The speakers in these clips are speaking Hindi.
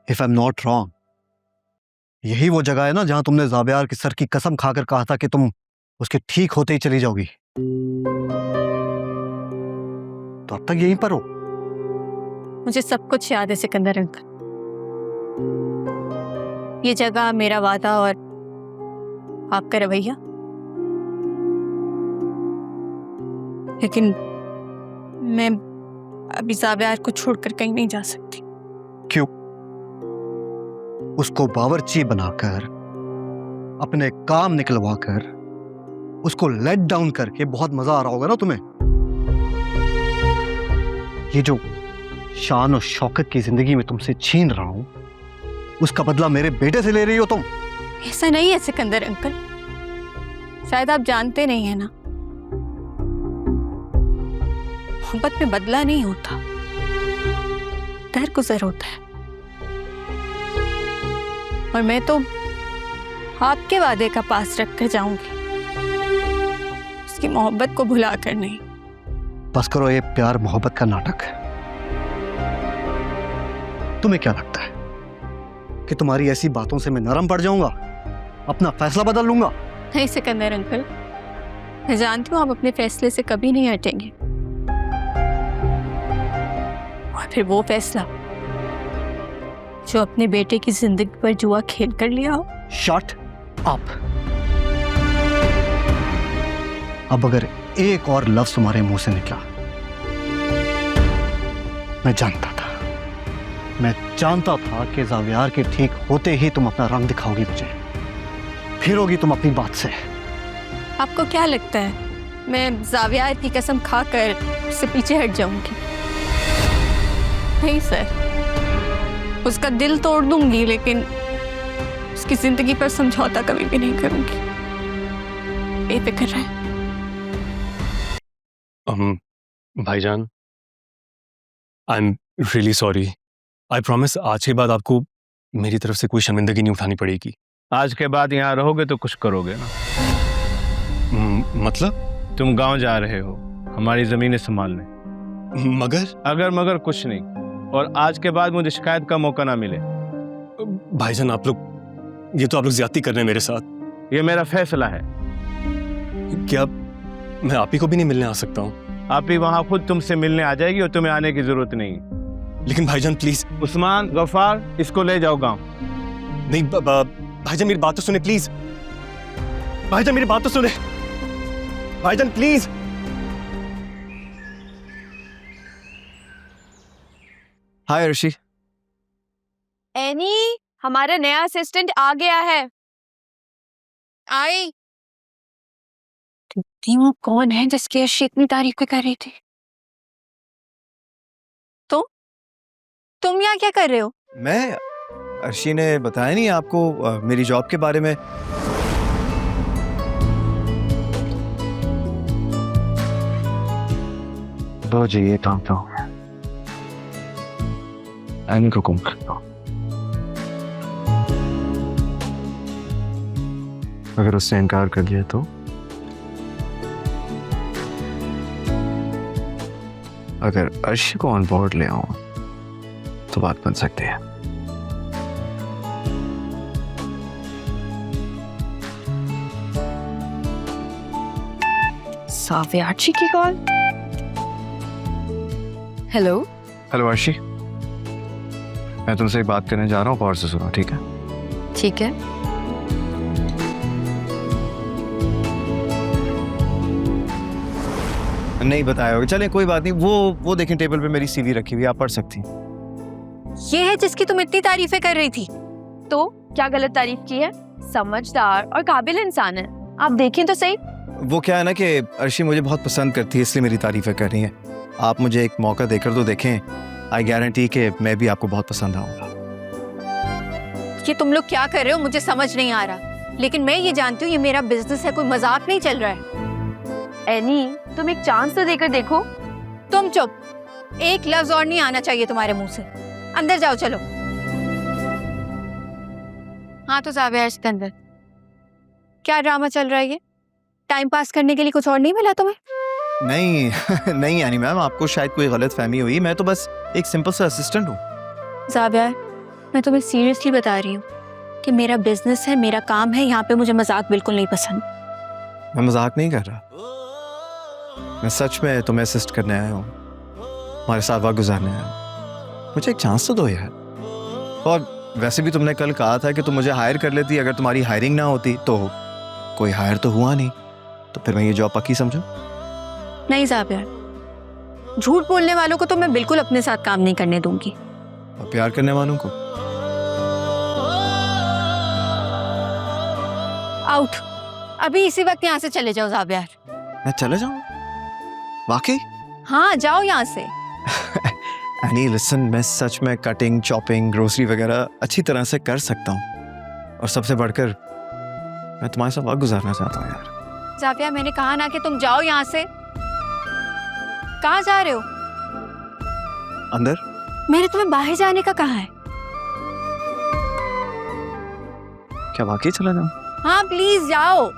If I am not wrong, यही वो जगह है ना जहां तुमने ज़ाबियार के सर की कसम खाकर कहा था कि तुम उसके ठीक होते ही चली जाओगी। तो अब तक यहीं पर हो? मुझे सब कुछ याद है सिकंदर अंकल। ये जगह, मेरा वादा और आपका रवैया। लेकिन मैं अभी ज़ाबियार को छोड़कर कहीं नहीं जा सकती। क्यों? उसको बावर्ची बनाकर, अपने काम निकलवाकर, उसको लेट डाउन करके बहुत मजा आ रहा होगा ना तुम्हें। ये जो शान और शौकत की जिंदगी में तुमसे छीन रहा हूं, उसका बदला मेरे बेटे से ले रही हो तुम। ऐसा नहीं है सिकंदर अंकल, शायद आप जानते नहीं है ना, मोहब्बत में बदला नहीं होता, दरगुजर होता है। और मैं तो आपके वादे का पास रख कर जाऊंगी, उसकी मोहब्बत को भुला कर नहीं। बस करो ये प्यार मोहब्बत का नाटक। तुम्हें क्या लगता है कि तुम्हारी ऐसी बातों से मैं नरम पड़ जाऊंगा, अपना फैसला बदल लूंगा? नहीं सिकंदर अंकल, मैं जानती हूँ आप अपने फैसले से कभी नहीं हटेंगे। और फिर वो फैसला जो अपने बेटे की जिंदगी पर जुआ खेल कर लिया हो। Shut up. अब अगर एक और लफ्ज तुम्हारे मुंह से निकला, मैं जानता था कि ज़ावियार के ठीक होते ही तुम अपना रंग दिखाओगी मुझे, फिरोगी तुम अपनी बात से। आपको क्या लगता है मैं ज़ावियार की कसम खाकर उससे पीछे हट जाऊंगी? नहीं सर, उसका दिल तोड़ दूंगी, लेकिन उसकी जिंदगी पर समझौता कभी भी नहीं करूंगी। बेफिक्र रहे। भाईजान, I am really sorry. I promise आज के बाद आपको मेरी तरफ से कोई शर्मिंदगी नहीं उठानी पड़ेगी। आज के बाद यहाँ रहोगे तो कुछ करोगे ना? मतलब? तुम गांव जा रहे हो हमारी जमीनें संभालने। मगर? अगर मगर कुछ नहीं, और आज के बाद मुझे शिकायत का मौका ना मिले। भाईजान आप लोग, ये तो आप लोग ज्यादती कर रहे हैं मेरे साथ। ये मेरा फैसला है। क्या मैं आप ही को भी नहीं मिलने आ सकता हूँ? आप ही वहाँ खुद तुमसे मिलने आ जाएगी और तुम्हें आने की जरूरत नहीं। लेकिन भाईजान प्लीज। उस्मान, गफ्फार, इसको ले जाओ गांव। नहीं भाईजान मेरी बात तो सुने प्लीज। भाईजान मेरी बात तो सुने। भाईजान प्लीज। हाय अर्शी। एनी, हमारा नया असिस्टेंट आ गया है। आई वो कौन है जिसकी अर्शी इतनी तारीफ कर रही थी? तुम यहाँ क्या कर रहे हो? मैं, अर्शी ने बताया नहीं आपको मेरी जॉब के बारे में? लो जी ये काम तो एनी को गुम कर दो। अगर उसने इनकार कर दिया तो? अगर अर्शी को ऑन बोर्ड ले आऊं तो बात बन सकती है। ज़ावियार जी की कॉल। हेलो। हेलो अर्शी, मैं तुमसे एक बात करने जा रहा हूँ, गौर से सुनो ठीक है? ठीक है। नहीं बताया होगा, चलें कोई बात नहीं। वो देखें टेबल पे मेरी सीवी रखी हुई, आप पढ़ सकती हैं। ये है जिसकी तुम इतनी तारीफें कर रही थी। तो क्या गलत तारीफ की है? समझदार और काबिल इंसान है, आप देखें तो सही। वो क्या है ना कि अर्शी मुझे बहुत पसंद करती है, इसलिए मेरी तारीफें कर रही हैं। आप मुझे एक मौका देकर तो देखें, आई गारंटी कि मैं भी आपको बहुत पसंद आऊंगा। ये तुम लोग क्या कर रहे हो मुझे समझ नहीं आ रहा, लेकिन मैं ये जानती हूँ ये मेरा बिजनेस है, कोई मजाक नहीं चल रहा है। एनी, तुम एक चांस तो देकर देखो। तुम चुप, एक लफ्ज और नहीं आना चाहिए तुम्हारे मुंह से। अंदर जाओ चलो। हाँ तो ज़ावियार सिकंदर, क्या ड्रामा चल रहा है ये? टाइम पास करने के लिए कुछ और नहीं मिला तुम्हें? नहीं नहीं यानी मैम, आपको शायद कोई गलत फहमी हुई। मैं तो बस एक सिंपल सा असिस्टेंट हूँ। ज़ावियार, मैं तुम्हें सीरियसली बता रही हूँ कि मेरा बिजनेस है, मेरा काम है, यहाँ पे मुझे मजाक बिल्कुल नहीं पसंद। मैं मजाक नहीं कर रहा, मैं सच में तुम्हें असिस्ट करने आया हूँ, हमारे साथ वक्त गुजारने आया हूँ। मुझे एक चांस तो दो यार। और वैसे भी तुमने कल कहा था कि तुम मुझे हायर कर लेती अगर तुम्हारी हायरिंग ना होती, तो कोई हायर तो हुआ नहीं, तो फिर मैं ये जॉब पक्की समझूं? नहीं ज़ाविया, झूठ बोलने वालों को तो मैं बिल्कुल अपने साथ काम नहीं करने दूंगी। और प्यार करने वालों को? आउट। अभी इसी वक्त यहाँ से चले जाओ ज़ाविया। मैं चले जाऊं? वाकई? हाँ, जाओ यहाँ से। एनी लिसन, मैं सच में कटिंग, चॉपिंग, ग्रोसरी वगैरह अच्छी तरह से कर सकता हूँ, और सबसे बढ़कर मैं तुम्हारे साथ वक्त गुजारना चाहता हूँ यार। ज़ाविया, मैंने कहा ना कि तुम जाओ यहाँ से। कहाँ जा रहे हो? अंदर? मैंने तुम्हें बाहर जाने का कहा है। क्या वाकई चला जाऊं? हाँ प्लीज जाओ।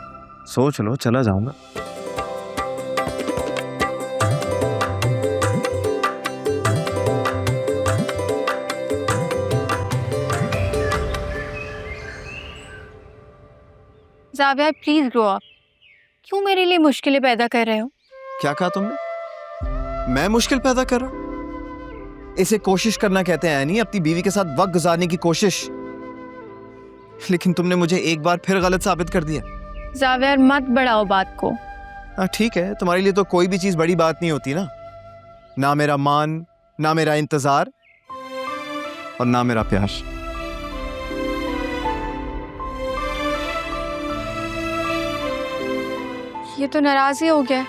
सोच लो, चला जाऊंगा। ज़ाविया प्लीज ग्रो अप। क्यों मेरे लिए मुश्किलें पैदा कर रहे हो? क्या कहा तुमने? मैं मुश्किल पैदा कर रहा हूं? इसे कोशिश करना कहते हैं नहीं, अपनी बीवी के साथ वक्त गुजारने की कोशिश। लेकिन तुमने मुझे एक बार फिर गलत साबित कर दिया। ज़ाविया मत बढ़ाओ बात को। हाँ ठीक है, तुम्हारे लिए तो कोई भी चीज बड़ी बात नहीं होती ना। ना मेरा मान, ना मेरा इंतजार, और ना मेरा प्यार। ये तो नाराज ही हो गया।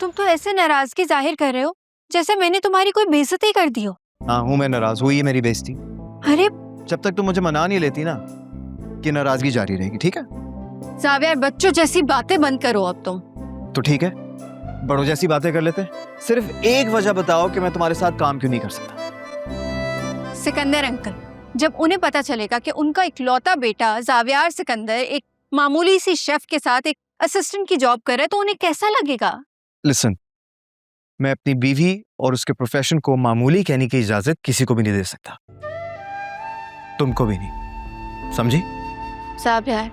तुम तो ऐसे नाराजगी जाहिर कर रहे हो जैसे मैंने तुम्हारी कोई बेइज्जती कर दी हो। हाँ हूं मैं नाराज, हुई है मेरी बेइज्जती। अरे जब तक तुम मुझे मना नहीं लेती ना, कि नाराजगी जारी रहेगी, ठीक है? ज़ाविया बच्चों जैसी बातें बंद करो अब तुम। तो ठीक है, बड़ों जैसी बातें कर लेते हैं। सिर्फ एक वजह बताओ कि मैं तुम्हारे साथ काम क्यों नहीं कर सकता। सिकंदर अंकल, जब उन्हें पता चलेगा कि उनका इकलौता बेटा ज़ावियार सिकंदर एक मामूली सी शेफ के साथ एक असिस्टेंट की जॉब कर रहा है, तो उन्हें कैसा लगेगा? लिसन, मैं अपनी बीवी और उसके प्रोफेशन को मामूली कहने की इजाजत किसी को भी नहीं दे सकता, तुमको भी नहीं, समझी? ज़ावियार,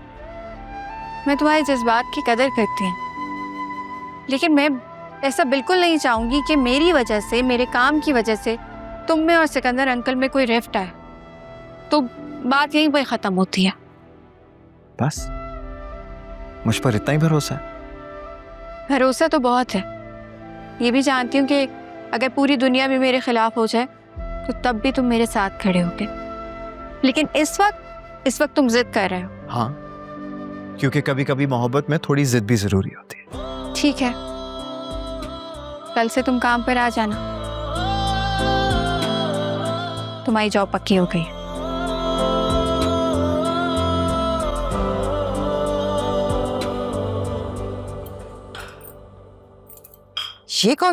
मैं तुम्हारे जज्बात की कदर करती हूँ, लेकिन मैं ऐसा बिल्कुल नहीं चाहूंगी कि मेरी वजह से, मेरे काम की वजह से तुम में और सिकंदर अंकल में कोई रिफ्ट आए। तो बात यहीं पर खत्म होती है। बस मुझ पर इतना ही भरोसा है? भरोसा तो बहुत है। ये भी जानती हूँ कि अगर पूरी दुनिया भी मेरे खिलाफ हो जाए तो तब भी तुम मेरे साथ खड़े होगे, लेकिन इस वक्त तुम जिद कर रहे हो। हाँ, क्योंकि कभी कभी मोहब्बत में थोड़ी जिद भी जरूरी होती है। ठीक है, कल से तुम काम पर आ जाना, तुम्हारी जॉब पक्की हो गई है। ये कौन